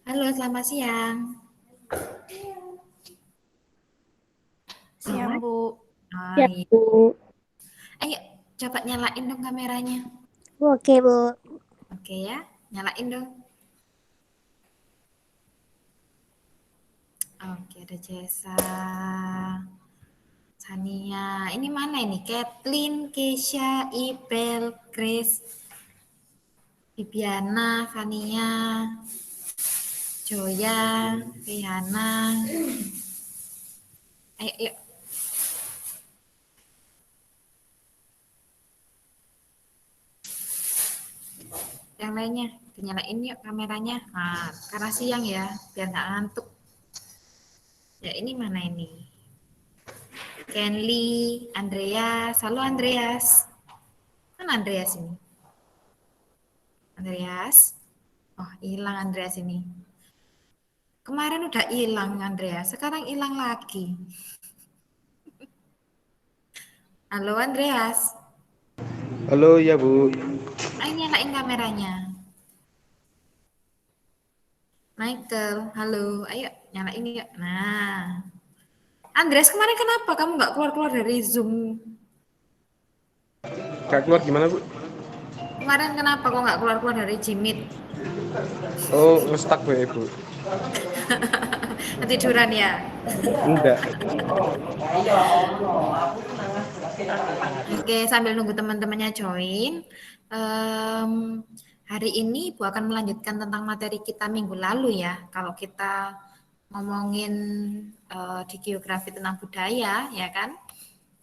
Halo, selamat siang. Siang, Bu. Ya, Hai. Bu. Ayo, coba nyalain dong kameranya. Oke, Bu. Oke ya, nyalain dong. Oke, ada Jessa, Sania. Ini mana ini? Kathleen, Keisha, Ibel, Grace, Bibiana, Fania, Joya, Rihanna. Ayo, yuk. Yang lainnya, dinyalain yuk kameranya. Nah, karena siang ya, biar nggak ngantuk. Ya, ini mana ini? Kenly, Andreas. Halo Andreas. Mana Andreas ini? Andreas? Oh, hilang Andreas ini. Kemarin udah hilang Andreas, sekarang hilang lagi. Halo Andreas. Halo ya Bu. Ayo nyalain kameranya. Michael, halo. Ayo nyalain yuk. Nah. Andreas, kemarin kenapa kamu nggak keluar-keluar dari Zoom? Kak keluar gimana Bu? Kemarin kenapa kok nggak keluar-keluar dari Jimit? Oh ngestak Bu ya Bu? Ketiduran ya? Enggak. Oke, sambil nunggu teman-temannya join, hari ini Ibu akan melanjutkan tentang materi kita minggu lalu ya. Kalau kita ngomongin di geografi tentang budaya, ya kan?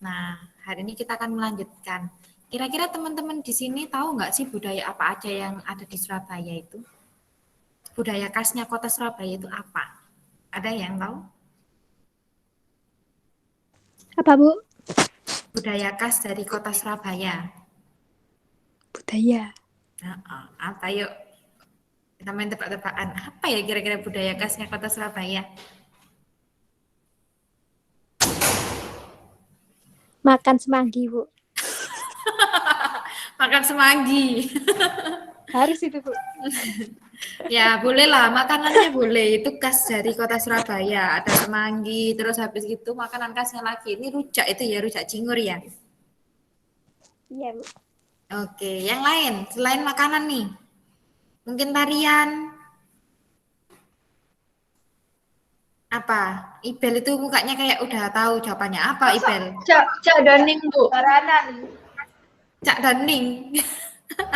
Nah, hari ini kita akan melanjutkan. Kira-kira teman-teman di sini tahu nggak sih budaya apa aja yang ada di Surabaya itu? Budaya khasnya kota Surabaya itu apa? Ada yang tahu? Apa, Bu? Budaya khas dari kota Surabaya. Budaya. Nah, apa yuk? Kita main tebak-tebakan. Apa ya kira-kira budaya khasnya kota Surabaya? Makan semanggi, Bu. Makan semanggi. Harus itu, Bu. Ya, boleh lah. Makanannya boleh. Itu khas dari kota Surabaya. Ada semanggi, terus habis itu makanan khasnya lagi. Ini rujak itu ya, rujak cingur ya. Iya, Bu. Oke, yang lain selain makanan nih. Mungkin tarian. Apa? Ibel itu mukanya kayak udah tahu jawabannya. Apa Ibel? Cak Daning, Bu. Jaranan. Cak Daning.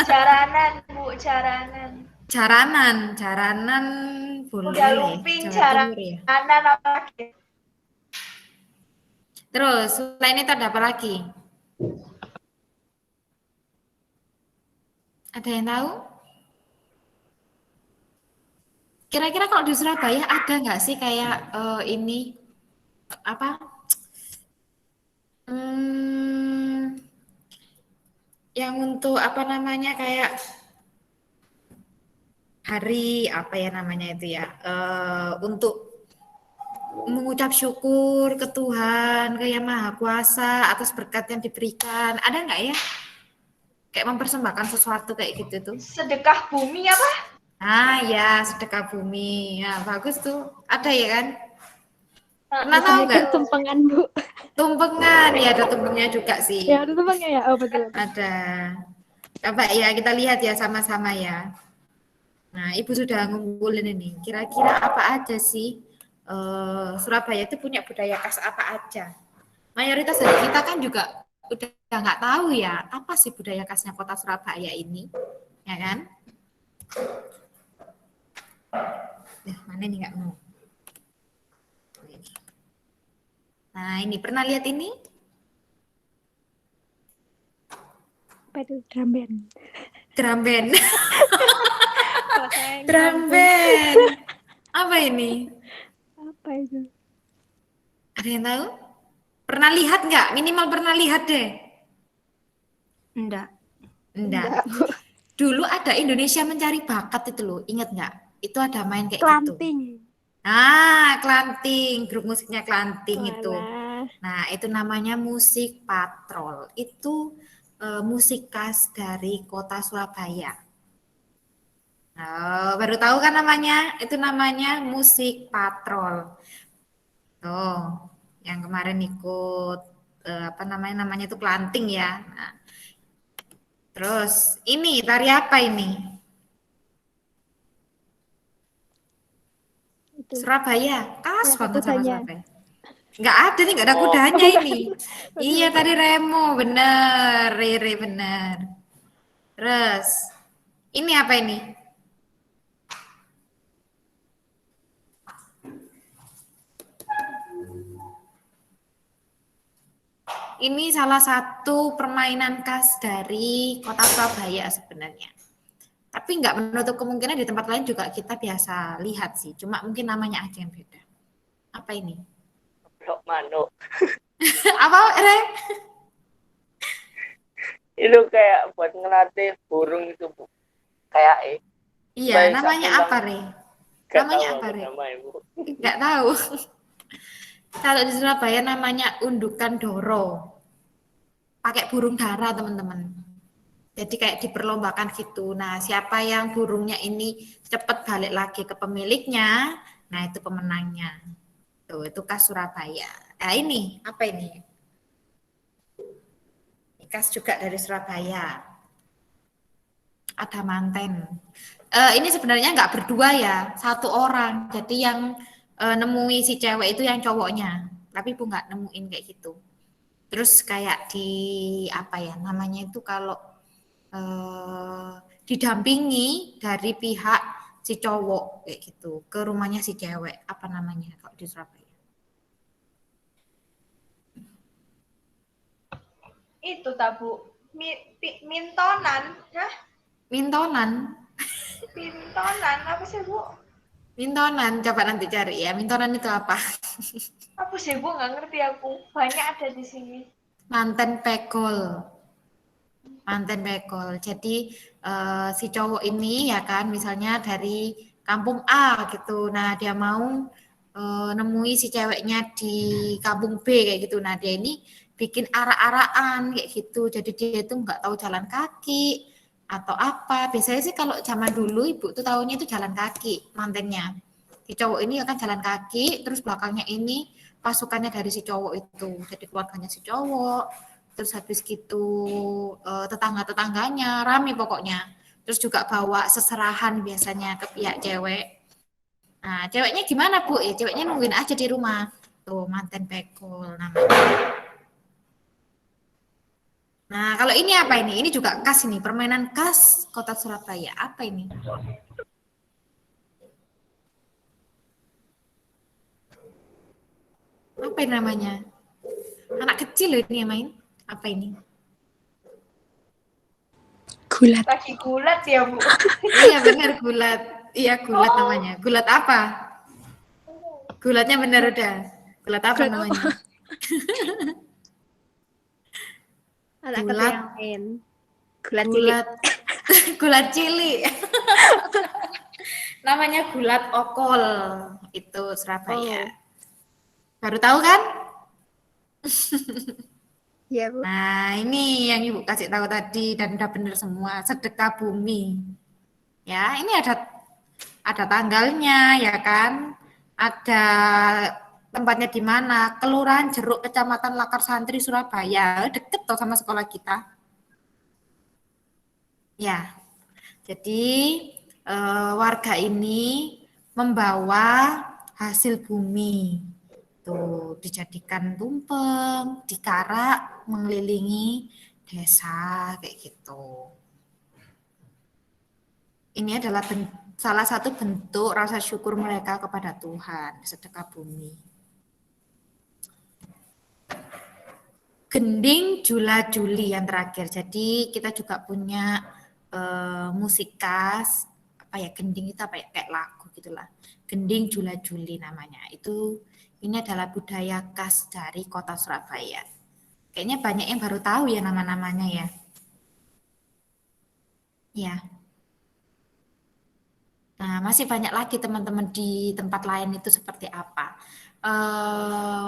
Jaranan, Bu. Jaranan. Jaranan boleh Udah lah ya, lumping, Jawa Timur ya. jaranan apa lagi? Terus selain itu ada apa lagi? Ada yang tahu? Kira-kira kalau di Surabaya ada nggak sih kayak ini apa? Hmm, yang untuk apa namanya kayak hari apa ya namanya itu ya? Untuk mengucap syukur ke Tuhan, ke Yang Maha Kuasa atas berkat yang diberikan. Ada nggak ya? Kayak mempersembahkan sesuatu kayak gitu tuh. Sedekah bumi apa? Ah ya, sedekah bumi. Ya, bagus tuh. Ada ya kan? Pernah tahu Bukannya nggak? tumpengan, Bu. Tumpengan, ya ada tumpengnya juga sih. Ya, ada tumpengnya ya. Oh, betul. Ada. Coba ya kita lihat ya sama-sama ya. Nah, Ibu sudah ngumpulin ini. Kira-kira apa aja sih Surabaya itu punya budaya khas apa aja? Mayoritas dari kita kan juga udah nggak tahu ya apa sih budaya khasnya kota Surabaya ini, ya kan? Mana nih nggak mau? Nah, ini pernah lihat ini? Apa itu? Drum band. Drum band. Bahasa Drum kampung. band. Apa ini? Apa itu? Ada yang tahu? Pernah lihat nggak? Minimal pernah lihat deh. Enggak. Enggak. Dulu ada Indonesia Mencari Bakat itu loh, ingat nggak? Itu ada main kayak gitu. Klanting. Ah, Klanting, grup musiknya Klanting itu. Walah. Nah, itu namanya musik patrol. Itu musik khas dari kota Surabaya. Oh, baru tahu kan namanya? Itu namanya musik patrol. Tuh, yang kemarin ikut apa namanya itu planting ya. Nah, terus ini tari apa ini? Itu. Surabaya, khas Yang banget sama kudanya. Surabaya. Nggak ada nih, nggak ada kudanya ini. Iya tadi Remo, bener, Rere bener. Terus ini apa ini? Ini salah satu permainan khas dari kota Surabaya sebenarnya. Tapi nggak menutup kemungkinan di tempat lain juga kita biasa lihat sih. Cuma mungkin namanya aja yang beda. Apa ini? Blok manuk. Apa, Re? Itu kayak buat ngelatih burung itu, Bu. Kayak Iya, namanya apa, Re? Gak Namanya tahu apa, Re? namanya, Bu. Nggak tahu. Kalau di Surabaya namanya undukan doro. Pakai burung dara, teman-teman. Jadi kayak diperlombakan gitu. Nah, siapa yang burungnya ini cepat balik lagi ke pemiliknya, nah itu pemenangnya. Tuh, itu khas Surabaya. Nah, ini apa ini? Khas juga dari Surabaya. Ada manten. Ini sebenarnya nggak berdua ya, satu orang. Jadi yang nemui si cewek itu yang cowoknya. Tapi Bu nggak nemuin kayak gitu. Terus kayak di apa ya namanya itu kalau didampingi dari pihak si cowok kayak gitu ke rumahnya si cewek, apa namanya kalau di Surabaya? Itu tabu. Mintonan. Hah? Mintonan. Mintonan apa sih, Bu? Mintonan, coba nanti cari ya. Mintonan itu apa? Apa sih, Bu? Nggak ngerti aku. Banyak ada di sini. Manten pekol. Manten pekol. Jadi si cowok ini ya kan misalnya dari kampung A gitu. Nah, dia mau nemui si ceweknya di kampung B kayak gitu. Nah, dia ini bikin arak-arakan kayak gitu. Jadi dia itu nggak tahu jalan kaki atau apa. Biasanya sih kalau zaman dulu ibu tuh tahunya itu jalan kaki mantennya. Si cowok ini akan jalan kaki, terus belakangnya ini pasukannya dari si cowok itu. Jadi keluarganya si cowok, terus habis gitu tetangga-tetangganya rame pokoknya. Terus juga bawa seserahan biasanya ke pihak cewek. Nah, ceweknya gimana, Bu? Ya, ceweknya nungguin aja di rumah. Tuh, manten pekul namanya. Nah, kalau ini apa ini? Ini juga khas ini, permainan khas Kota Surabaya. Apa ini? Apa ini namanya? Anak kecil loh ini yang main. Apa ini? Gulat. Lagi gulat ya, Bu. Iya benar gulat. Iya gulat namanya. Gulat apa? Gulatnya benar udah. Gulat apa Gulat namanya? Anak Gulat. kecil yang main. Gulat cilik. Gulat. Gulat cilik. Namanya gulat okol. Itu Surabaya. Baru tahu kan? Iya, Bu. Nah, ini yang Ibu kasih tahu tadi dan udah benar semua, sedekah bumi. Ya, ini ada tanggalnya ya kan? Ada tempatnya di mana? Kelurahan Jeruk, Kecamatan Lakar Santri, Surabaya. Deket toh sama sekolah kita. Ya. Jadi warga ini membawa hasil bumi. Tuh, dijadikan tumpeng, dikarak mengelilingi desa kayak gitu. Ini adalah salah satu bentuk rasa syukur mereka kepada Tuhan, sedekah bumi. Gending Jula Juli yang terakhir. Jadi kita juga punya musik khas, apa ya, gending itu apa ya, kayak lagu gitulah. Gending Jula Juli namanya. Ini adalah budaya khas dari Kota Surabaya. Kayaknya banyak yang baru tahu ya nama-namanya ya. Ya. Nah, masih banyak lagi teman-teman di tempat lain itu seperti apa.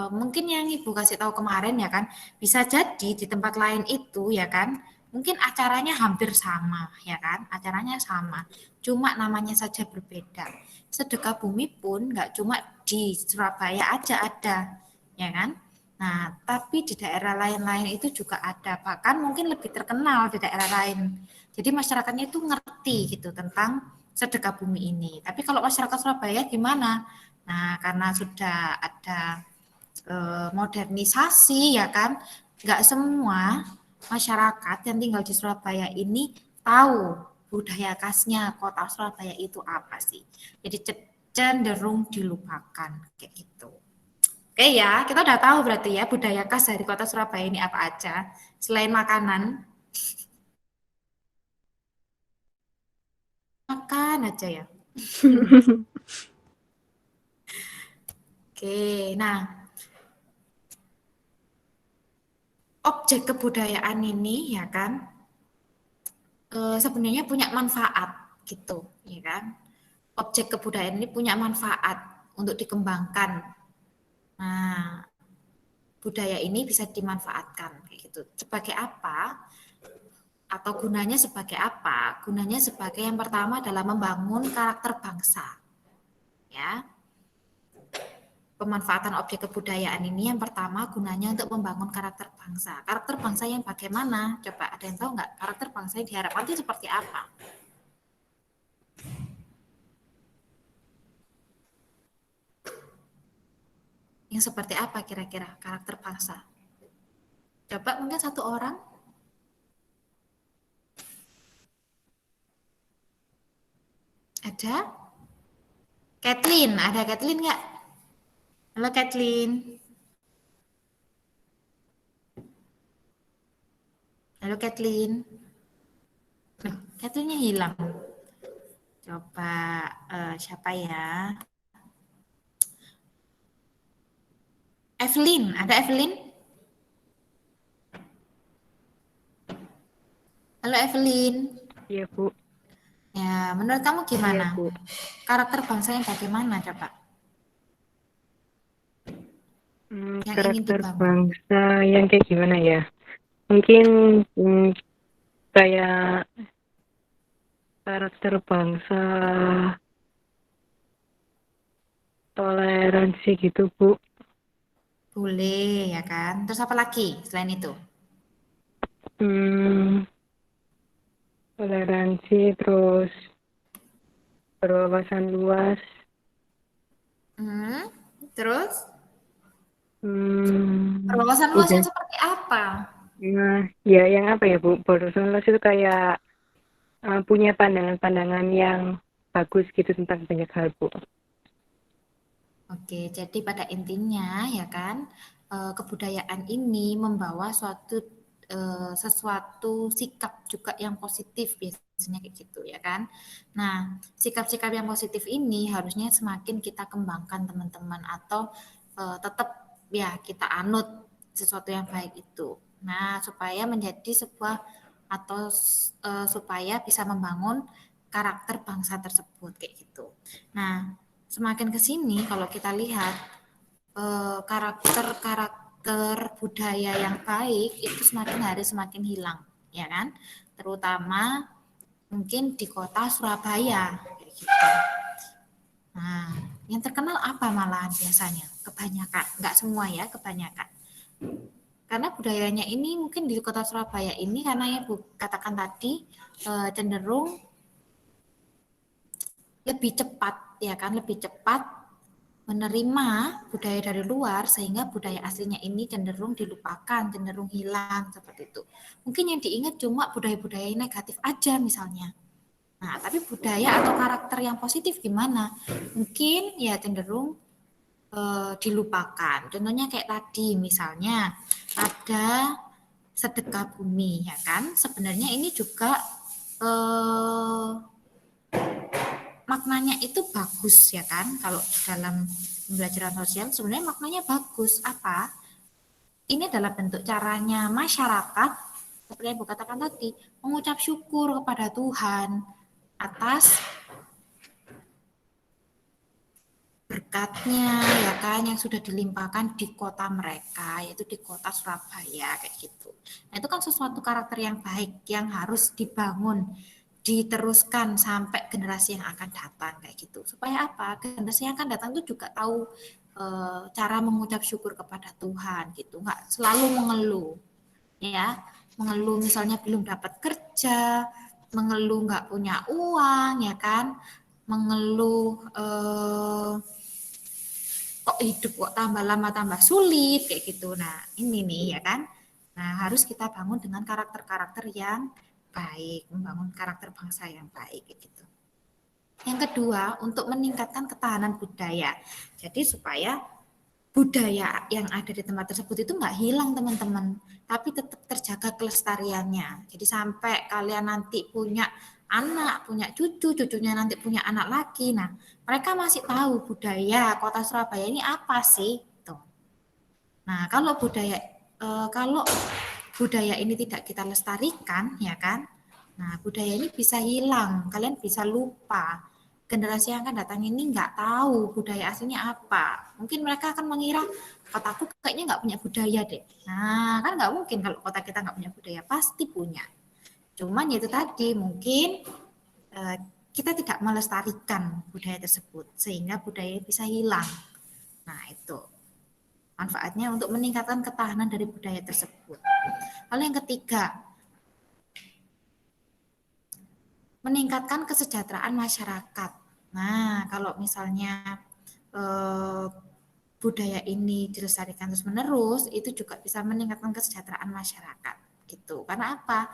Mungkin yang Ibu kasih tahu kemarin ya kan, bisa jadi di tempat lain itu ya kan, mungkin acaranya hampir sama, ya kan? Acaranya sama, cuma namanya saja berbeda. Sedekah bumi pun nggak cuma di Surabaya aja ada, ya kan? Nah, tapi di daerah lain-lain itu juga ada, bahkan mungkin lebih terkenal di daerah lain. Jadi masyarakatnya itu ngerti gitu tentang sedekah bumi ini. Tapi kalau masyarakat Surabaya gimana? Nah, karena sudah ada modernisasi ya kan, nggak semua masyarakat yang tinggal di Surabaya ini tahu budaya khasnya kota Surabaya itu apa sih. Jadi cenderung dilupakan kayak gitu. Oke ya, kita udah tahu berarti ya budaya khas dari kota Surabaya ini apa aja selain makanan. Makan aja ya. Oke, nah objek kebudayaan ini ya kan sebenarnya punya manfaat gitu, ya kan? Objek kebudayaan ini punya manfaat untuk dikembangkan. Nah, budaya ini bisa dimanfaatkan kayak gitu. Sebagai apa? Atau gunanya sebagai apa? Gunanya sebagai yang pertama adalah membangun karakter bangsa. Ya. Pemanfaatan objek kebudayaan ini yang pertama gunanya untuk membangun karakter bangsa. Karakter bangsa yang bagaimana? Coba ada yang tahu nggak? Karakter bangsa yang diharapkan itu seperti apa? Yang seperti apa kira-kira karakter bangsa? Coba mungkin satu orang. Ada? Kathleen, ada Kathleen nggak? Halo Kathleen. Halo Kathleen. Loh, Kathleennya hilang. Coba siapa ya? Evelyn, ada Evelyn? Halo Evelyn. Iya, Bu. Ya, menurut kamu gimana? Iya, Bu. Karakter bangsa yang bagaimana coba? Yang ingin Karakter dibangun. bangsa yang kayak gimana ya? Mungkin kayak karakter bangsa toleransi gitu, Bu. Boleh, ya kan? Terus apa lagi selain itu? Toleransi, terus berwawasan luas. Terus? Berwawasan luas Udah. yang seperti apa? Nah, ya yang apa ya, Bu? Berwawasan luas itu kayak punya pandangan-pandangan yang bagus gitu tentang banyak hal, Bu. Oke, jadi pada intinya ya kan, kebudayaan ini membawa sesuatu sikap juga yang positif biasanya kayak gitu ya kan. Nah, sikap-sikap yang positif ini harusnya semakin kita kembangkan teman-teman atau tetap ya kita anut sesuatu yang baik itu. Nah, supaya menjadi sebuah atau supaya bisa membangun karakter bangsa tersebut kayak gitu. Nah, semakin ke sini kalau kita lihat karakter budaya yang baik itu semakin hari semakin hilang, ya kan? Terutama mungkin di kota Surabaya kayak gitu. Nah, yang terkenal apa malahan biasanya? Kebanyakan, nggak semua ya, kebanyakan. Karena budayanya ini mungkin di kota Surabaya ini karena yang Bu katakan tadi cenderung lebih cepat ya kan, lebih cepat menerima budaya dari luar sehingga budaya aslinya ini cenderung dilupakan, cenderung hilang seperti itu. Mungkin yang diingat cuma budaya-budaya negatif aja misalnya. Nah, tapi budaya atau karakter yang positif gimana? Mungkin ya cenderung dilupakan. Contohnya kayak tadi misalnya ada sedekah bumi ya kan. Sebenarnya ini juga maknanya itu bagus ya kan, kalau dalam pembelajaran sosial sebenarnya maknanya bagus. Apa? Ini adalah bentuk caranya masyarakat seperti yang Bu katakan tadi, mengucap syukur kepada Tuhan atas berkat berkatnya ya kan yang sudah dilimpahkan di kota mereka, yaitu di kota Surabaya kayak gitu. Nah, itu kan sesuatu karakter yang baik yang harus dibangun, diteruskan sampai generasi yang akan datang kayak gitu. Supaya apa? Generasi yang akan datang itu juga tahu cara mengucap syukur kepada Tuhan gitu, nggak selalu mengeluh ya, mengeluh misalnya belum dapat kerja, mengeluh nggak punya uang ya kan, mengeluh kok hidup kok tambah lama tambah sulit kayak gitu. Nah ini nih ya kan, nah harus kita bangun dengan karakter-karakter yang baik, membangun karakter bangsa yang baik kayak gitu. Yang kedua, untuk meningkatkan ketahanan budaya. Jadi supaya budaya yang ada di tempat tersebut itu nggak hilang teman-teman, tapi tetap terjaga kelestariannya. Jadi sampai kalian nanti punya anak, punya cucu, cucunya nanti punya anak lagi. Nah, mereka masih tahu budaya kota Surabaya ini apa sih? Tuh. Nah, kalau budaya ini tidak kita lestarikan, ya kan? Nah, budaya ini bisa hilang, kalian bisa lupa. Generasi yang akan datang ini nggak tahu budaya aslinya apa. Mungkin mereka akan mengira kotaku kayaknya nggak punya budaya deh. Nah, kan nggak mungkin kalau kota kita nggak punya budaya, pasti punya. Cuman ya itu tadi, mungkin kita tidak melestarikan budaya tersebut, sehingga budaya bisa hilang. Nah, itu manfaatnya untuk meningkatkan ketahanan dari budaya tersebut. Lalu yang ketiga, meningkatkan kesejahteraan masyarakat. Nah, kalau misalnya budaya ini dilestarikan terus-menerus, itu juga bisa meningkatkan kesejahteraan masyarakat. Gitu. Karena apa?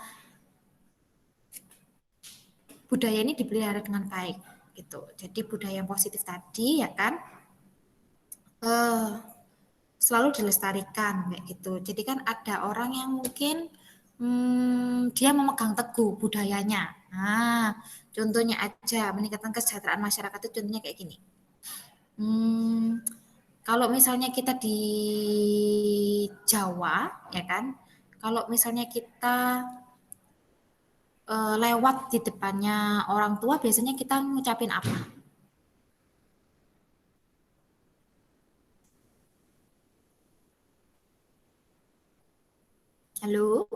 Budaya ini dipelihara dengan baik. Gitu. Jadi budaya yang positif tadi, ya kan, selalu dilestarikan kayak gitu. Jadi kan ada orang yang mungkin dia memegang teguh budayanya. Nah, contohnya aja meningkatkan kesejahteraan masyarakat itu contohnya kayak gini. Kalau misalnya kita di Jawa, ya kan, kalau misalnya kita lewat di depannya orang tua, biasanya kita ngucapin apa? Halo?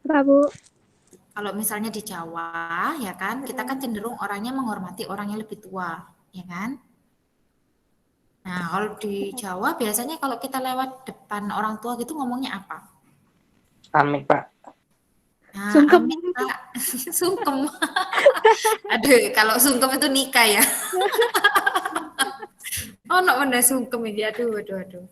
Apa, Bu? Kalau misalnya di Jawa, ya kan, kita kan cenderung orangnya menghormati orang yang lebih tua, ya kan? Nah, kalau di Jawa biasanya kalau kita lewat depan orang tua gitu ngomongnya apa? Amit, Pak. Nah, Sungkem. amit, Pak. Sungkem. Aduh, kalau sungkem itu nikah ya. Oh, no, bener sungkem ini. Aduh, aduh, aduh.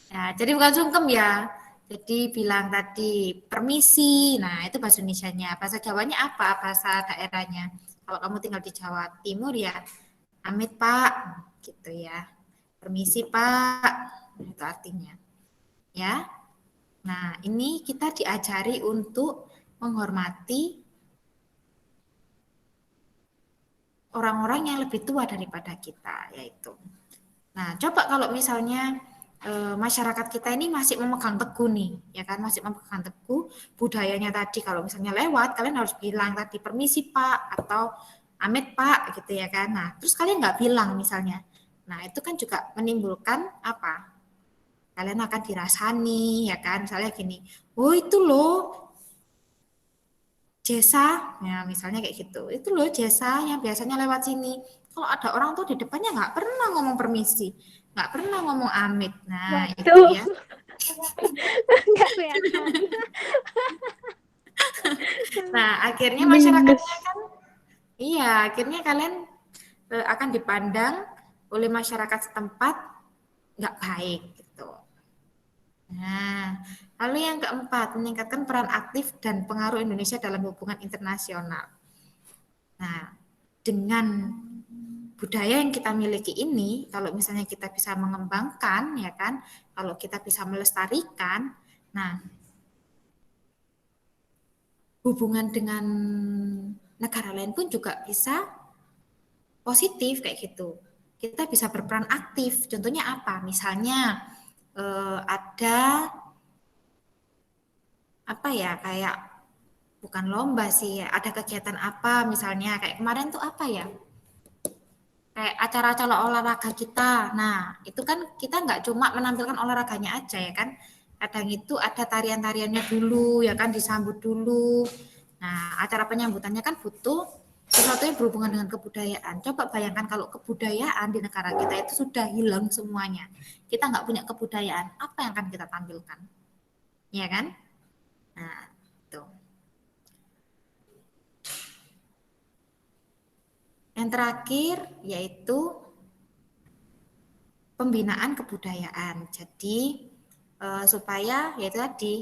Ya, jadi bukan sungkem ya. Jadi bilang tadi permisi. Nah, itu bahasa Indonesianya. Bahasa Jawanya apa? Bahasa daerahnya. Kalau kamu tinggal di Jawa Timur ya, amit Pak, gitu ya. Permisi Pak, itu artinya. Ya. Nah, ini kita diajari untuk menghormati orang-orang yang lebih tua daripada kita, yaitu. Nah, coba kalau misalnya masyarakat kita ini masih memegang teguh nih, ya kan, masih memegang teguh budayanya tadi. Kalau misalnya lewat, kalian harus bilang tadi permisi Pak atau amit Pak, gitu ya kan. Nah, terus kalian nggak bilang misalnya. Nah, itu kan juga menimbulkan apa? Kalian akan dirasani, ya kan. Misalnya gini, oh itu loh Jesa, ya misalnya kayak gitu. Itu loh Jesa yang biasanya lewat sini. Kalau ada orang tuh di depannya nggak pernah ngomong permisi, nggak pernah ngomong amit. Nah itu Waduh. ya. Nggak kelihatan. Nah akhirnya Minus. masyarakatnya kan, iya akhirnya kalian akan dipandang oleh masyarakat setempat nggak baik gitu. Nah, lalu yang keempat, meningkatkan peran aktif dan pengaruh Indonesia dalam hubungan internasional. Nah, dengan budaya yang kita miliki ini, kalau misalnya kita bisa mengembangkan, ya kan, kalau kita bisa melestarikan, nah, hubungan dengan negara lain pun juga bisa positif kayak gitu. Kita bisa berperan aktif. Contohnya apa? Misalnya ada apa ya, kayak bukan lomba sih, ada kegiatan apa misalnya kayak kemarin tuh apa ya? kayak acara-acara olahraga kita. Nah, itu kan kita nggak cuma menampilkan olahraganya aja ya kan. Kadang itu ada tarian-tariannya dulu ya kan, disambut dulu. Nah, acara penyambutannya kan butuh sesuatu yang berhubungan dengan kebudayaan. Coba bayangkan kalau kebudayaan di negara kita itu sudah hilang semuanya. Kita nggak punya kebudayaan, apa yang akan kita tampilkan? Ya kan? Nah, tuh. Yang terakhir yaitu pembinaan kebudayaan. Jadi supaya yaitu tadi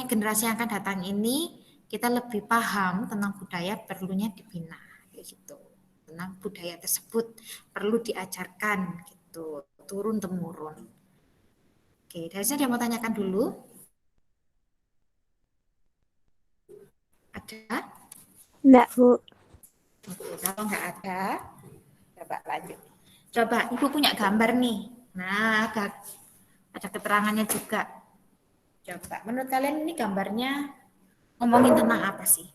generasi yang akan datang ini kita lebih paham tentang budaya perlunya dibina gitu. Tentang budaya tersebut perlu diajarkan gitu, turun temurun. Oke, dari sini ada yang mau tanyakan dulu? Ada? Enggak, Bu. Oke, kalau nggak ada, coba lanjut. Coba, Ibu punya gambar nih. Nah, ada keterangannya juga. Coba, menurut kalian ini gambarnya ngomongin tentang apa sih?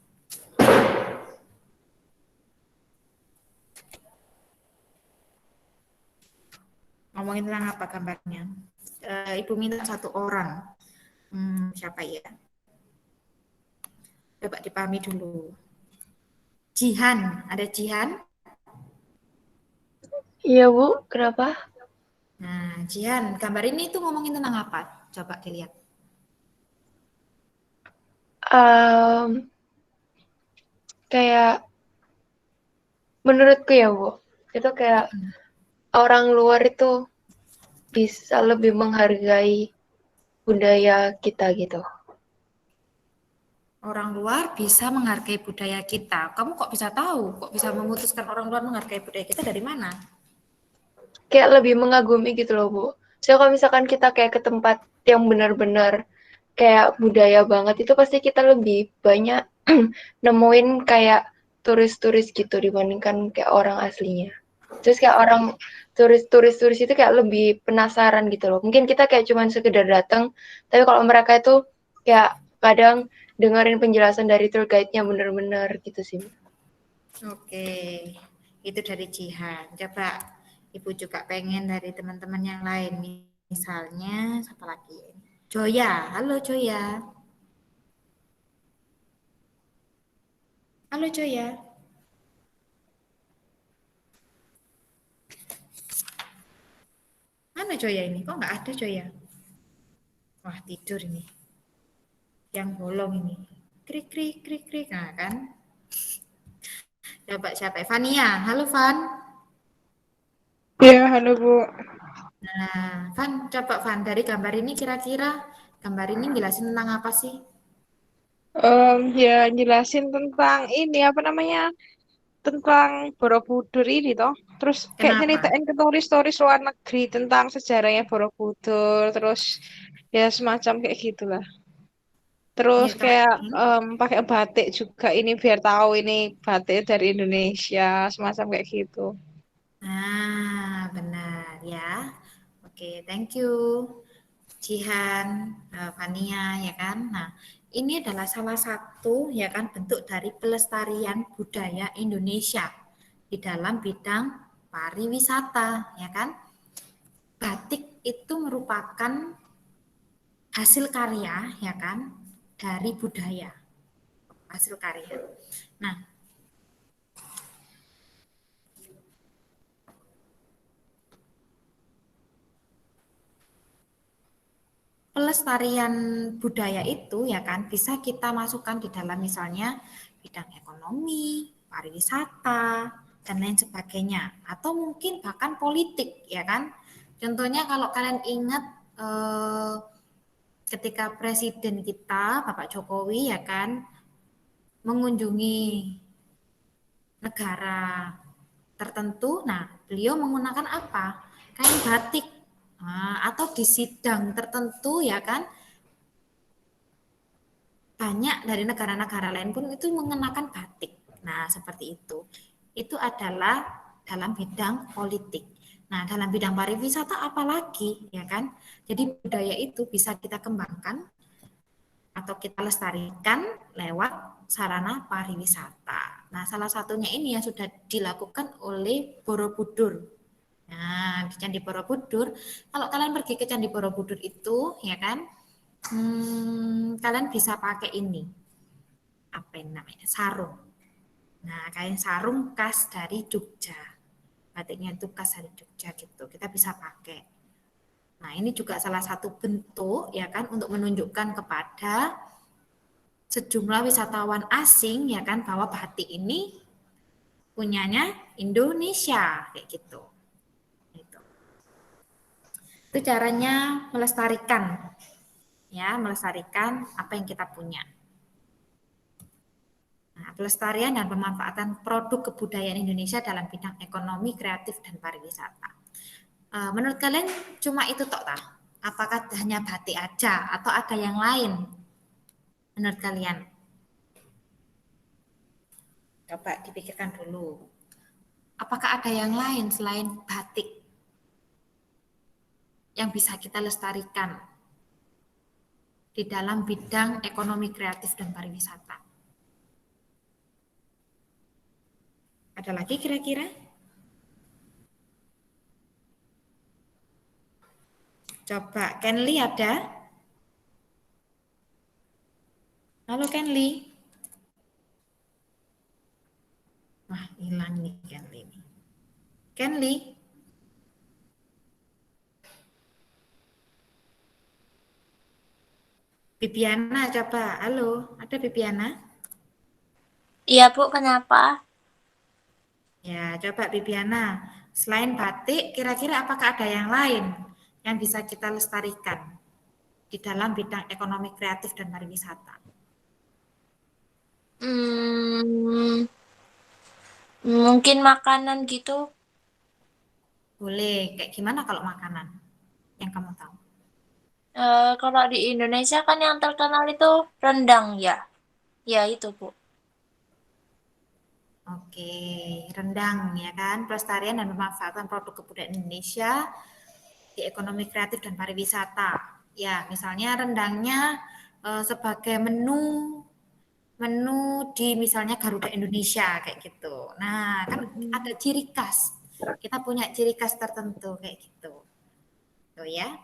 Ngomongin tentang apa gambarnya? Ibu minta satu orang. Siapa ya? Coba dipahami dulu. Jihan, ada Jihan? Iya Bu, kenapa? Nah, Jihan, gambar ini tuh ngomongin tentang apa? Coba dilihat. Kayak menurutku ya Bu, itu kayak orang luar itu bisa lebih menghargai budaya kita gitu. Orang luar bisa menghargai budaya kita. Kamu kok bisa tahu? Kok bisa memutuskan orang luar menghargai budaya kita dari mana? Kayak lebih mengagumi gitu loh Bu. So kalau misalkan kita kayak ke tempat yang benar-benar kayak budaya banget, itu pasti kita lebih banyak nemuin kayak turis-turis gitu dibandingkan kayak orang aslinya. Terus kayak orang turis itu kayak lebih penasaran gitu loh. Mungkin kita kayak cuman sekedar datang, tapi kalau mereka itu kayak kadang dengerin penjelasan dari tour guide-nya bener-bener gitu sih. Oke, itu dari Jihan. Coba Ibu juga pengen dari teman-teman yang lain. Misalnya, siapa lagi? Joya, halo Joya. Halo Joya. Mana Joya ini? Kok nggak ada Joya? Wah, tidur ini. Yang bolong ini. Krik, krik, krik, krik. Nah, kan? Coba siapa? Vania. Halo, Van. Ya, halo Bu. Nah, Van, coba Van. Dari gambar ini kira-kira gambar ini jelasin tentang apa sih? Ya jelasin tentang ini apa namanya, tentang Borobudur ini toh. Terus kayak Kenapa? nyeritain ke turis-turis luar negeri tentang sejarahnya Borobudur. Terus ya semacam kayak gitulah. Terus kayak pakai batik juga ini biar tahu ini batik dari Indonesia, semacam kayak gitu. Nah, benar ya. Oke, thank you. Jihan, Fania ya kan. Nah, ini adalah salah satu ya kan bentuk dari pelestarian budaya Indonesia di dalam bidang pariwisata ya kan. Batik itu merupakan hasil karya ya kan dari budaya. Hasil karya. Nah, pelestarian budaya itu ya kan bisa kita masukkan di dalam misalnya bidang ekonomi, pariwisata, dan lain sebagainya. Atau mungkin bahkan politik ya kan. Contohnya kalau kalian ingat ketika presiden kita Bapak Jokowi ya kan mengunjungi negara tertentu, nah beliau menggunakan apa? Kain batik. Nah, atau di sidang tertentu ya kan banyak dari negara-negara lain pun itu mengenakan batik. Nah, seperti itu. Itu adalah dalam bidang politik. Nah, dalam bidang pariwisata apalagi ya kan? Jadi budaya itu bisa kita kembangkan atau kita lestarikan lewat sarana pariwisata. Nah, salah satunya ini yang sudah dilakukan oleh Borobudur. Nah, di Candi Borobudur, kalau kalian pergi ke Candi Borobudur itu, ya kan, kalian bisa pakai ini, apa yang namanya, sarung. Nah, kain sarung khas dari Jogja. Batiknya itu khas dari Jogja gitu. Kita bisa pakai. Nah, ini juga salah satu bentuk ya kan untuk menunjukkan kepada sejumlah wisatawan asing ya kan bahwa batik ini punyanya Indonesia kayak gitu. Itu caranya melestarikan ya, melestarikan apa yang kita punya. Nah, pelestarian dan pemanfaatan produk kebudayaan Indonesia dalam bidang ekonomi, kreatif, dan pariwisata. Menurut kalian cuma itu tok tah? Apakah hanya batik aja atau ada yang lain? Menurut kalian? Coba dipikirkan dulu. Apakah ada yang lain selain batik yang bisa kita lestarikan di dalam bidang ekonomi kreatif dan pariwisata? Ada lagi kira-kira? Coba, Kenli ada? Halo Kenli. Wah, hilang nih Kenli. Kenli. Bibiana coba. Halo, ada Bibiana? Iya, Bu, kenapa? Ya, coba Bibiana. Selain batik, kira-kira apakah ada yang lain yang bisa kita lestarikan di dalam bidang ekonomi kreatif dan pariwisata? Mungkin makanan gitu. Boleh. Kayak gimana kalau makanan yang kamu tahu? Kalau di Indonesia kan yang terkenal itu rendang ya. Ya itu, Bu. Oke, rendang ya kan, pelestarian dan pemanfaatan produk kebudayaan Indonesia di ekonomi kreatif dan pariwisata. Ya, misalnya rendangnya sebagai menu di misalnya Garuda Indonesia kayak gitu. Nah, kan ada ciri khas. Kita punya ciri khas tertentu kayak gitu. Tuh ya.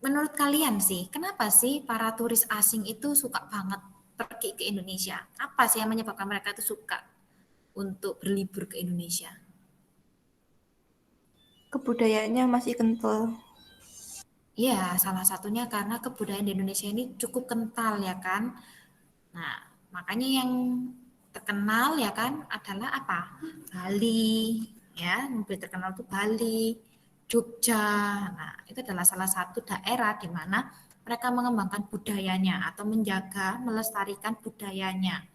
Menurut kalian sih, kenapa sih para turis asing itu suka banget pergi ke Indonesia? Apa sih yang menyebabkan mereka itu suka untuk berlibur ke Indonesia? Kebudayaannya masih kental. Ya, salah satunya karena kebudayaan di Indonesia ini cukup kental ya kan. Nah, makanya yang terkenal ya kan adalah apa? Bali, ya, mobil terkenal itu Bali, Jogja. Nah, itu adalah salah satu daerah di mana mereka mengembangkan budayanya atau menjaga, melestarikan budayanya.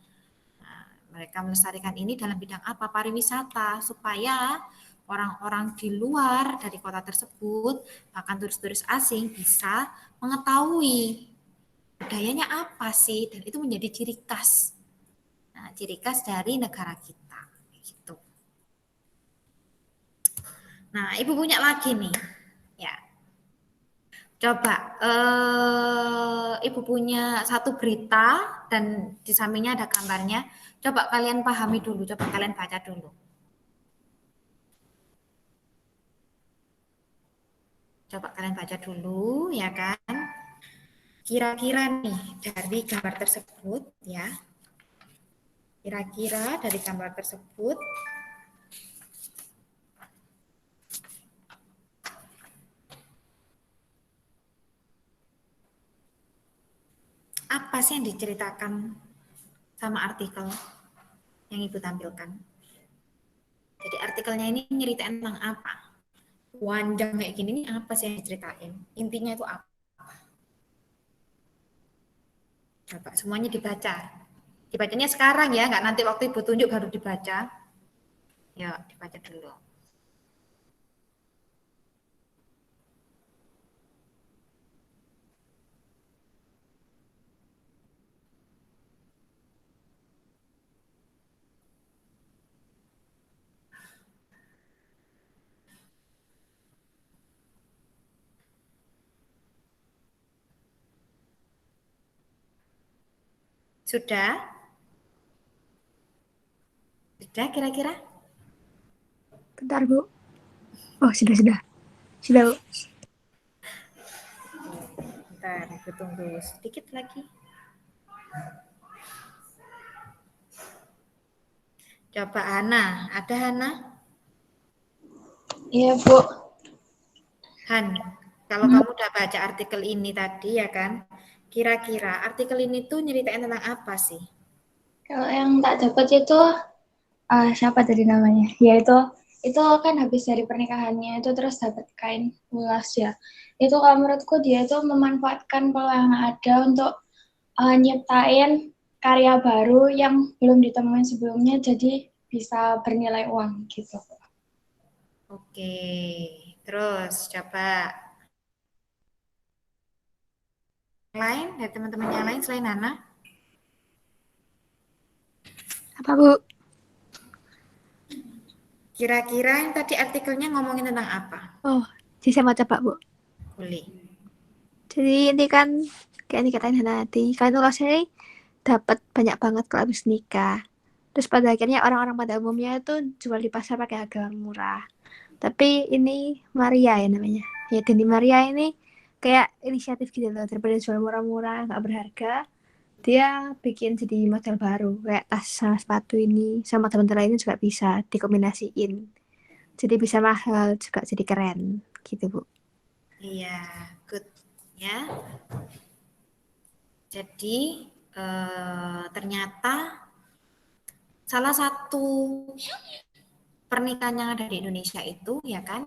Nah, mereka melestarikan ini dalam bidang apa? Pariwisata, supaya orang-orang di luar dari kota tersebut, bahkan turis-turis asing bisa mengetahui budayanya apa sih, dan itu menjadi ciri khas. Nah, ciri khas dari negara kita. Gitu. Nah, Ibu punya lagi nih. Ya. Coba, Ibu punya satu berita dan di sampingnya ada gambarnya. Coba kalian pahami dulu, coba kalian baca dulu. Coba kalian baca dulu, ya kan? Kira-kira nih dari gambar tersebut, ya. Kira-kira dari gambar tersebut, apa sih yang diceritakan sama artikel yang Ibu tampilkan? Jadi artikelnya ini nyeritain tentang apa? Wanjang kayak gini ini apa sih yang diceritain? Intinya itu apa? Coba semuanya dibaca. Dibacanya sekarang ya, nggak nanti waktu Ibu tunjuk baru dibaca. Ya, dibaca dulu. Sudah? Sudah kira-kira? Bentar, Bu. Oh, sudah. Sudah, Bu. Bentar, aku tunggu sedikit lagi. Coba Hana, ada Hana? Iya, Bu. Han, kalau kamu udah baca artikel ini tadi ya kan, kira-kira artikel ini tuh nyeritain tentang apa sih? Kalau yang tak dapat itu siapa tadi namanya? Ya itu kan habis dari pernikahannya itu terus dapat kain ulas ya. Itu kalau menurutku dia itu memanfaatkan peluang yang ada untuk nyiptain karya baru yang belum ditemuin sebelumnya jadi bisa bernilai uang gitu. Oke, terus coba yang lain dari teman-teman yang lain selain Hana? Apa, Bu? Kira-kira yang tadi artikelnya ngomongin tentang apa? Oh, jadi saya mau coba, Bu. Boleh. Jadi ini kan kayak dikatain Hana tadi, kain ulasnya ini dapat banyak banget kalau habis nikah. Terus pada akhirnya orang-orang pada umumnya itu jual di pasar pakai harga murah. Tapi ini Maria ya namanya. Ya Deni Maria ini kayak inisiatif gitu loh, daripada jual murah-murah nggak berharga, dia bikin jadi model baru kayak tas sama sepatu ini sama teman-teman lainnya juga bisa dikombinasiin. Jadi bisa mahal juga jadi keren gitu, Bu. Iya, good ya. Jadi ternyata salah satu pernikahan yang ada di Indonesia itu ya kan.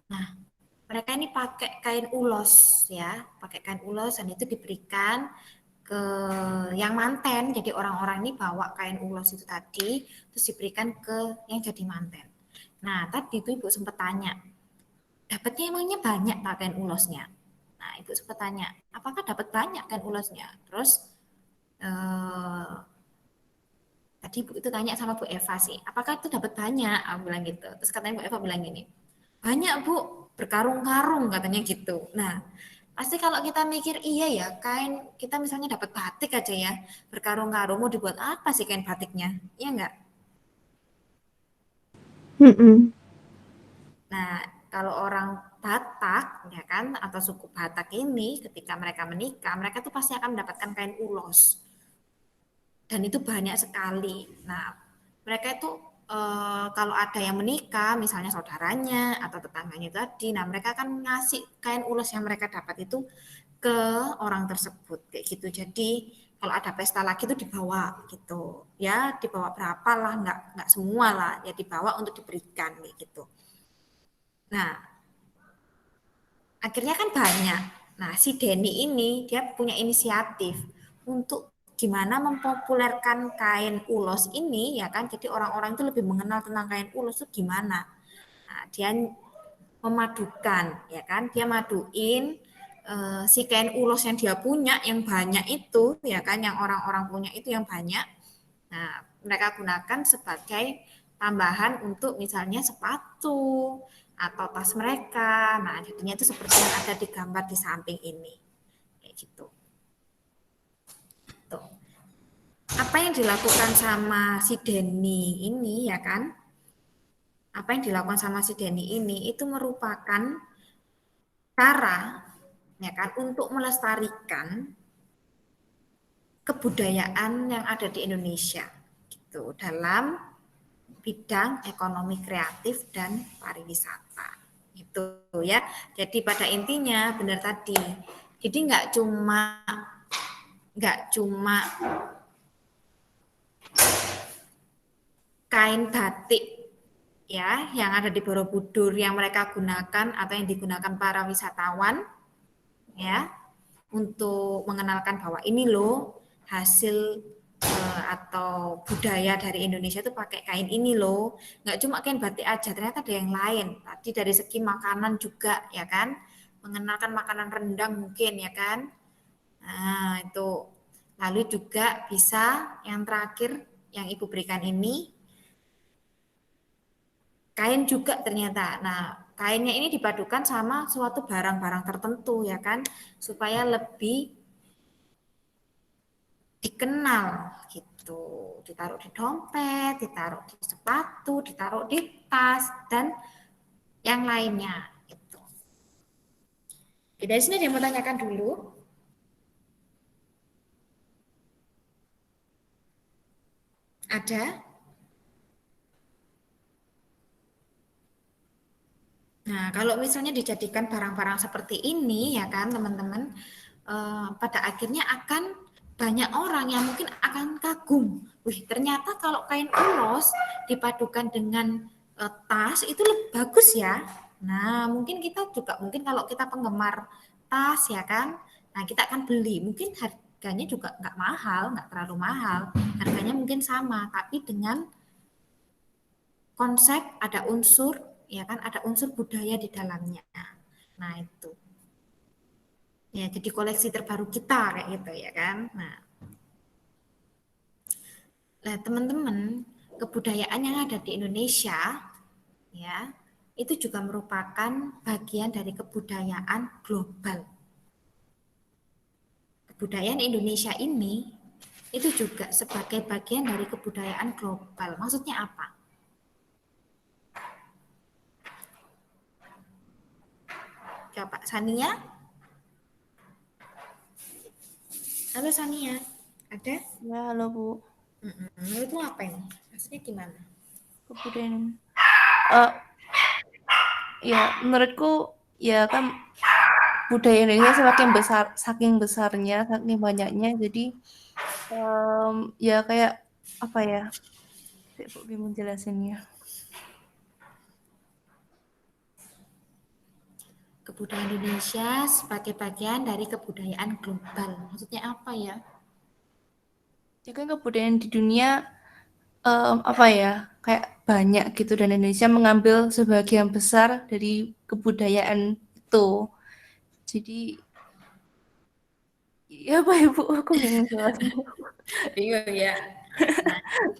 Nah, mereka ini pakai kain ulos ya, pakai kain ulos dan itu diberikan ke yang manten. Jadi orang-orang ini bawa kain ulos itu tadi terus diberikan ke yang jadi manten. Nah, tadi itu Ibu sempat tanya, dapatnya emangnya banyak tak kain ulosnya? Nah, Ibu sempat tanya, apakah dapat banyak kain ulosnya? Terus tadi Ibu itu tanya sama Bu Eva sih, apakah itu dapat banyak? Aku bilang gitu. Terus katanya Bu Eva bilang gini, banyak Bu, berkarung-karung katanya gitu. Nah, pasti kalau kita mikir iya ya, kain kita misalnya dapat batik aja ya, berkarung-karung mau dibuat apa sih kain batiknya? Iya enggak? Nah, kalau orang Batak ya kan atau suku Batak ini ketika mereka menikah, mereka tuh pasti akan mendapatkan kain ulos. Dan itu banyak sekali. Nah, mereka itu kalau ada yang menikah, misalnya saudaranya atau tetangganya tadi, nah mereka akan ngasih kain ulos yang mereka dapat itu ke orang tersebut kayak gitu. Jadi kalau ada pesta lagi itu dibawa gitu, ya dibawa berapa lah, nggak semua lah, ya dibawa untuk diberikan kayak gitu. Nah, akhirnya kan banyak. Nah, si Denny ini dia punya inisiatif untuk gimana mempopulerkan kain ulos ini ya kan. Jadi orang-orang itu lebih mengenal tentang kain ulos itu gimana. Nah, dia memadukan ya kan, dia maduin si kain ulos yang dia punya yang banyak itu ya kan, yang orang-orang punya itu yang banyak. Nah, mereka gunakan sebagai tambahan untuk misalnya sepatu atau tas mereka. Nah, jadinya itu seperti yang ada di gambar di samping ini. Kayak gitu. Tuh. Apa yang dilakukan sama si Denny ini ya kan? Apa yang dilakukan sama si Denny ini itu merupakan cara ya kan untuk melestarikan kebudayaan yang ada di Indonesia gitu dalam bidang ekonomi kreatif dan pariwisata itu ya. Jadi pada intinya benar tadi. Jadi nggak cuma kain batik ya yang ada di Borobudur yang mereka gunakan atau yang digunakan para wisatawan ya untuk mengenalkan bahwa ini loh hasil atau budaya dari Indonesia itu pakai kain ini loh. Nggak cuma kain batik aja, ternyata ada yang lain. Tadi dari segi makanan juga ya kan, mengenalkan makanan rendang mungkin ya kan. Nah itu. Lalu juga bisa yang terakhir yang Ibu berikan ini, kain juga ternyata. Nah kainnya ini dipadukan sama suatu barang-barang tertentu ya kan, supaya lebih dikenal gitu, ditaruh di dompet, ditaruh di sepatu, ditaruh di tas dan yang lainnya gitu. Oke, dari sini ada yang mau tanyakan dulu? Ada? Nah, kalau misalnya dijadikan barang-barang seperti ini ya kan teman-teman, pada akhirnya akan banyak orang yang mungkin akan kagum. Wih, ternyata kalau kain ulos dipadukan dengan tas itu lebih bagus ya. Nah, mungkin kita juga mungkin kalau kita penggemar tas ya kan, nah kita akan beli. Mungkin harganya juga nggak mahal, nggak terlalu mahal. Harganya mungkin sama, tapi dengan konsep ada unsur ya kan, ada unsur budaya di dalamnya. Nah, itu. Ya, jadi koleksi terbaru kita kayak gitu ya kan. Nah, teman-teman, kebudayaan yang ada di Indonesia ya, itu juga merupakan bagian dari kebudayaan global. Kebudayaan Indonesia ini itu juga sebagai bagian dari kebudayaan global. Maksudnya apa? Coba Sania? Halo Sania, ada? Ya, halo Bu. Menurutmu apa ini? Maksudnya gimana? Kebudayaan. Ya, menurutku ya kan budaya Indonesia semakin besar, saking besarnya, saking banyaknya, jadi ya kayak apa ya? Saya bingung jelasinnya. Kebudayaan Indonesia sebagai bagian dari kebudayaan global. Maksudnya apa ya? Ya kan kebudayaan di dunia apa ya? Kayak banyak gitu dan Indonesia mengambil sebagian besar dari kebudayaan itu. Jadi ya apa ya Bu? Aku bingung jelasinnya. Bingung ya.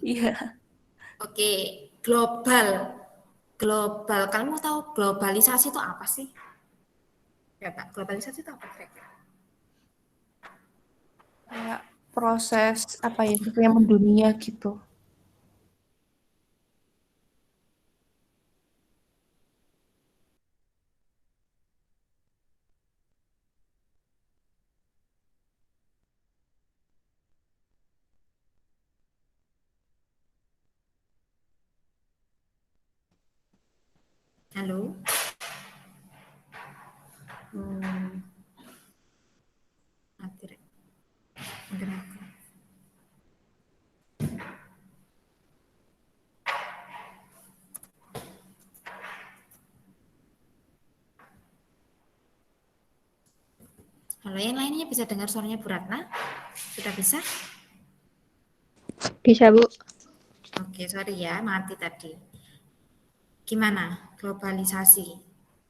Iya. Oke, global. Global. Kamu tahu globalisasi itu apa sih? Ya, Pak. Globalisasi itu apa kira-kira? Kayak proses apa ya? Yang mendunia gitu. Halo? Mati Rek. Mungkin aku. Halo, yang lainnya bisa dengar suaranya Bu Ratna? Sudah bisa? Bisa, Bu. Oke, sorry ya, mati tadi. Gimana globalisasi?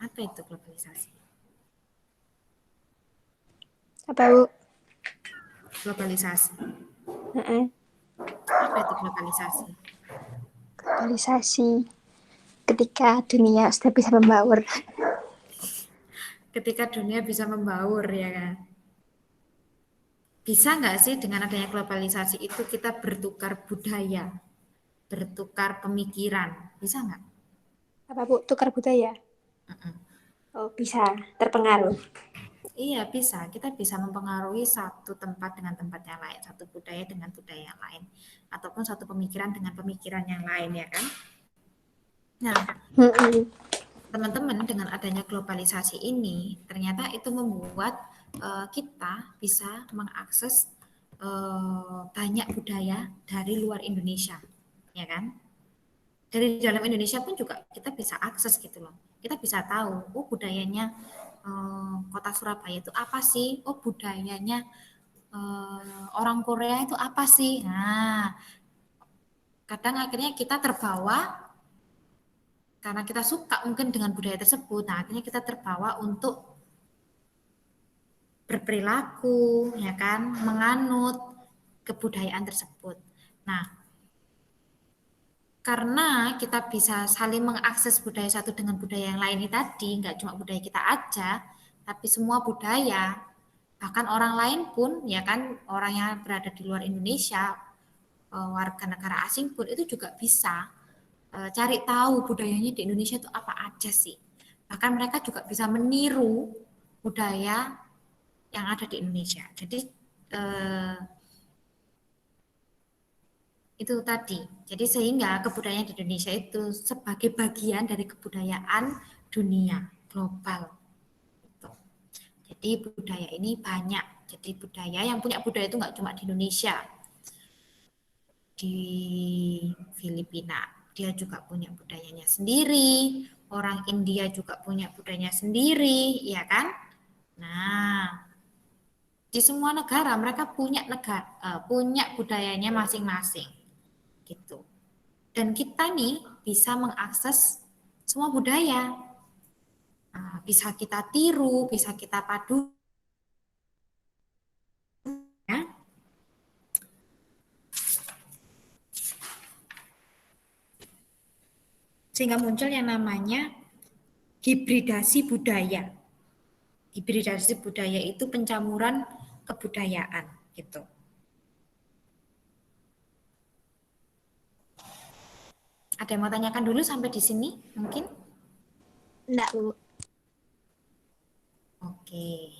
Apa itu globalisasi? Apa, Bu? Globalisasi. Heeh. Apa itu globalisasi? Globalisasi. Ketika dunia sudah bisa membaur. Ketika dunia bisa membaur ya kan? Bisa nggak sih dengan adanya globalisasi itu kita bertukar budaya, bertukar pemikiran? Bisa nggak? Apa, Bu? Tukar budaya? Oh, bisa. Terpengaruh. Iya bisa, kita bisa mempengaruhi satu tempat dengan tempat yang lain, satu budaya dengan budaya yang lain, ataupun satu pemikiran dengan pemikiran yang lain ya kan. Nah, teman-teman dengan adanya globalisasi ini ternyata itu membuat kita bisa mengakses banyak budaya dari luar Indonesia, ya kan? Dari dalam Indonesia pun juga kita bisa akses gitu loh. Kita bisa tahu, oh budayanya kota Surabaya itu apa sih? Oh budayanya orang Korea itu apa sih? Nah, kadang akhirnya kita terbawa karena kita suka mungkin dengan budaya tersebut. Nah, akhirnya kita terbawa untuk berperilaku, ya kan, menganut kebudayaan tersebut. Nah, karena kita bisa saling mengakses budaya satu dengan budaya yang lain ini tadi, nggak cuma budaya kita aja, tapi semua budaya Bahkan orang lain pun, ya kan, orang yang berada di luar Indonesia, warga negara asing pun itu juga bisa cari tahu budayanya di Indonesia itu apa aja sih. Bahkan mereka juga bisa meniru budaya yang ada di Indonesia. Jadi itu tadi. Jadi sehingga kebudayaan di Indonesia itu sebagai bagian dari kebudayaan dunia global. Gitu. Jadi budaya ini banyak. Jadi budaya yang punya budaya itu nggak cuma di Indonesia, di Filipina dia juga punya budayanya sendiri, orang India juga punya budayanya sendiri, ya kan? Nah, di semua negara mereka punya punya budayanya masing-masing, gitu. Dan kita nih bisa mengakses semua budaya, bisa kita tiru, bisa kita padu, ya. Sehingga muncul yang namanya hibridasi budaya. Hibridasi budaya itu pencampuran kebudayaan, gitu. Ada yang mau tanyakan dulu sampai di sini mungkin? Enggak, Bu. Oke.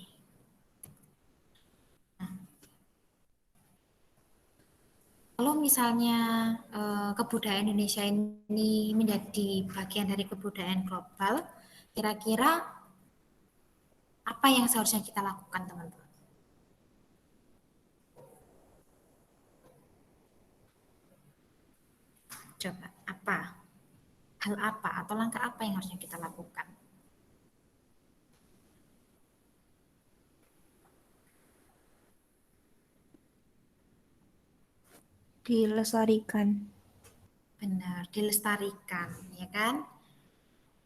Nah, kalau misalnya kebudayaan Indonesia ini menjadi bagian dari kebudayaan global, kira-kira apa yang seharusnya kita lakukan, teman-teman? Coba, apa? Hal apa atau langkah apa yang harusnya kita lakukan? Dilestarikan. Benar, dilestarikan, ya kan?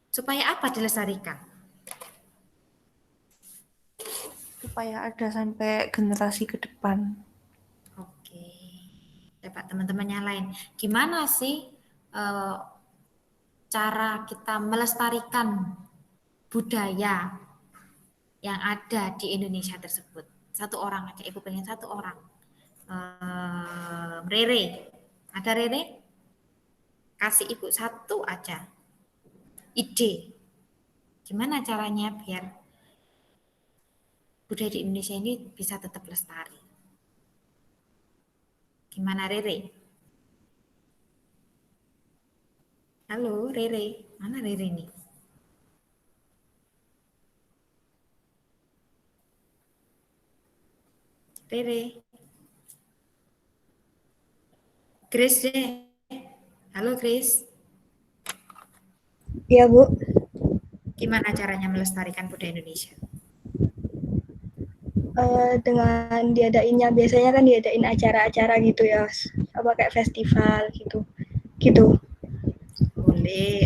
Supaya apa dilestarikan? Supaya ada sampai generasi ke depan. Oke. Coba teman-teman yang lain, gimana sih cara kita melestarikan budaya yang ada di Indonesia tersebut? Satu orang aja, Ibu pengen satu orang. Rere, ada Rere? Kasih Ibu satu aja ide. Gimana caranya biar budaya di Indonesia ini bisa tetap lestari? Gimana Rere? Halo Rere, mana Rere nih? Rere. Grace deh. Halo Grace. Iya, Bu. Gimana caranya melestarikan budaya Indonesia? Dengan diadainnya, biasanya kan diadain acara-acara gitu ya, apa kayak festival gitu. Boleh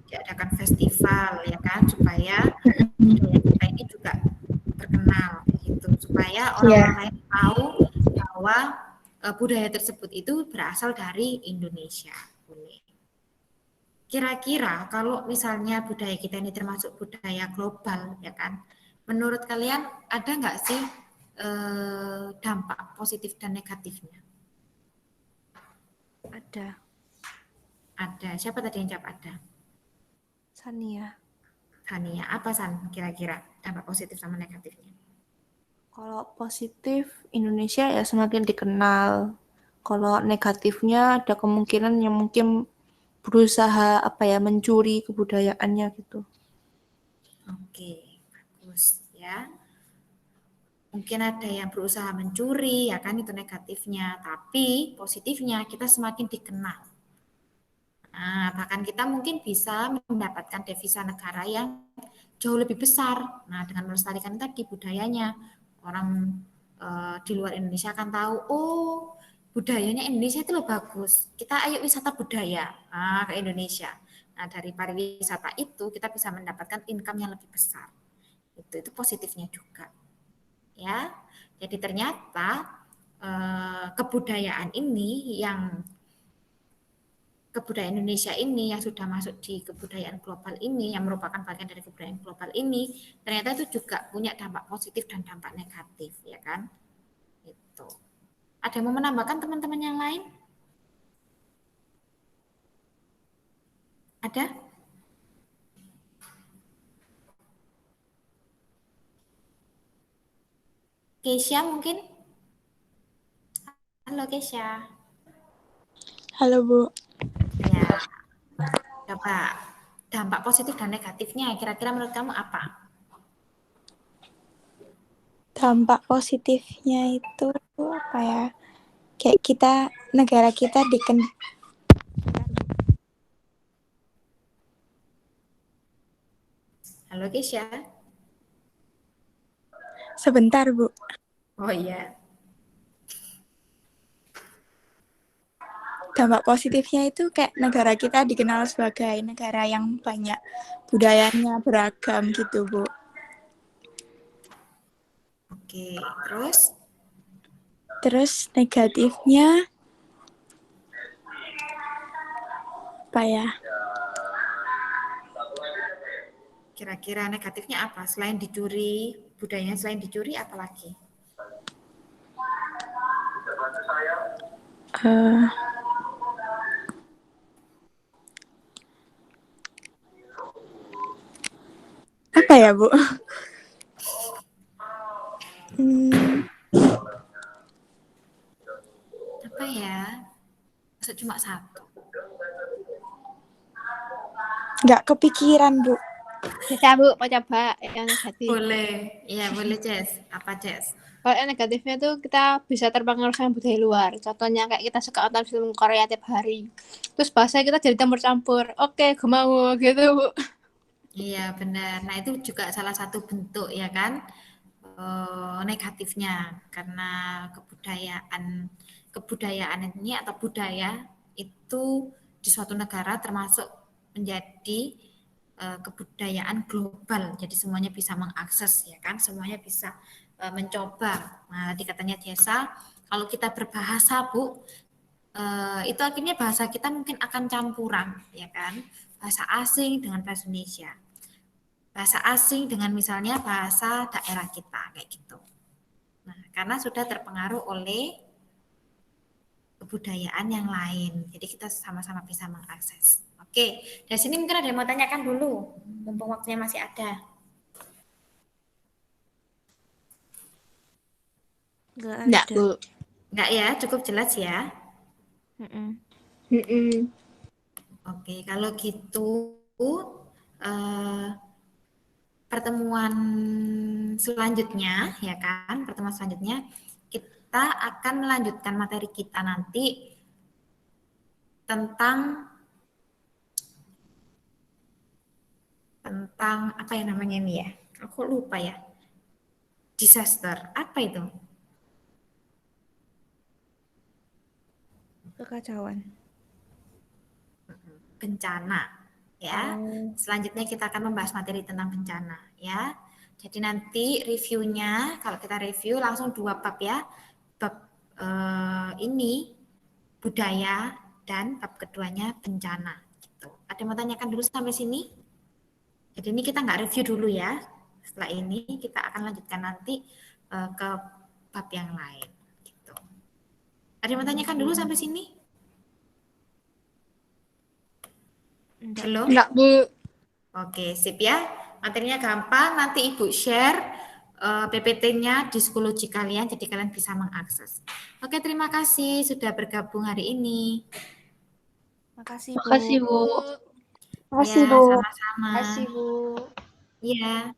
diadakan festival ya kan, supaya budaya kita ini juga terkenal gitu, supaya orang-orang lain tahu bahwa budaya tersebut itu berasal dari Indonesia. Boleh. Kira-kira kalau misalnya budaya kita ini termasuk budaya global ya kan, menurut kalian ada nggak sih dampak positif dan negatifnya? Ada. Ada. Siapa tadi yang jawab ada? Sania. Sania, apa San kira-kira dampak positif sama negatifnya? Kalau positif, Indonesia ya semakin dikenal. Kalau negatifnya ada kemungkinan yang mungkin berusaha mencuri kebudayaannya gitu. Oke, bagus ya. Mungkin ada yang berusaha mencuri, ya kan, itu negatifnya. Tapi positifnya kita semakin dikenal. Nah, bahkan kita mungkin bisa mendapatkan devisa negara yang jauh lebih besar. Nah, dengan melestarikan tadi budayanya, orang di luar Indonesia akan tahu, oh budayanya Indonesia itu loh bagus. Kita ayo wisata budaya ke Indonesia. Nah, dari pariwisata itu kita bisa mendapatkan income yang lebih besar. Itu positifnya juga. Ya, jadi ternyata kebudayaan ini yang kebudayaan Indonesia ini yang sudah masuk di kebudayaan global ini, yang merupakan bagian dari kebudayaan global ini, ternyata itu juga punya dampak positif dan dampak negatif, ya kan? Itu. Ada yang mau menambahkan teman-teman yang lain? Ada? Keisha mungkin? Halo Keisha. Halo Bu. Ya, coba dampak positif dan negatifnya kira-kira menurut kamu apa? Dampak positifnya itu apa ya? Kayak negara kita Halo Keisha. Sebentar Bu. Oh iya. Dampak positifnya itu kayak negara kita dikenal sebagai negara yang banyak budayanya beragam gitu Bu. Oke, terus? Terus negatifnya apa ya? Kira-kira negatifnya apa? Selain dicuri, budayanya selain dicuri apa lagi? Apa ya Bu? Apa ya? Masa cuma satu? Nggak kepikiran Bu. Bisa Bu, mau coba yang negatif. Boleh, iya boleh Jess. Apa Jess? Kalau yang negatifnya tuh kita bisa terpengaruh sama budaya luar. Contohnya kayak kita suka nonton film Korea tiap hari. Terus bahasa kita jadi campur-campur. Oke, gue mau gitu Bu. Iya benar. Nah itu juga salah satu bentuk ya kan negatifnya karena kebudayaan ini atau budaya itu di suatu negara termasuk menjadi kebudayaan global. Jadi semuanya bisa mengakses ya kan, semuanya bisa mencoba. Nah, tadi katanya Jessa, kalau kita berbahasa Bu, itu akhirnya bahasa kita mungkin akan campuran, ya kan? Bahasa asing dengan bahasa Indonesia, bahasa asing dengan misalnya bahasa daerah kita, kayak gitu. Nah, karena sudah terpengaruh oleh kebudayaan yang lain, jadi kita sama-sama bisa mengakses. Oke, dari sini mungkin ada yang mau tanyakan dulu, mumpung waktunya masih ada. Enggak, Bu. Enggak ya, cukup jelas ya. Oke, kalau gitu pertemuan selanjutnya ya kan, pertemuan selanjutnya kita akan melanjutkan materi kita nanti tentang apa ya namanya ini ya? Aku lupa ya. Disaster. Apa itu? Kekacauan. Bencana. Ya. Selanjutnya kita akan membahas materi tentang bencana ya. Jadi nanti reviewnya kalau kita review langsung 2 bab ya. Bab ini budaya dan bab keduanya bencana gitu. Ada yang mau tanyakan dulu sampai sini? Jadi ini kita nggak review dulu ya. Setelah ini kita akan lanjutkan nanti ke bab yang lain gitu. Ada yang mau tanyakan dulu sampai sini? Belum? Enggak, Bu. Oke, sip ya. Materinya gampang, nanti Ibu share PPT-nya di psikologi kalian, jadi kalian bisa mengakses. Oke, terima kasih sudah bergabung hari ini. Makasih Bu. Makasih Bu. Ya, sama-sama. Makasih Bu. Iya.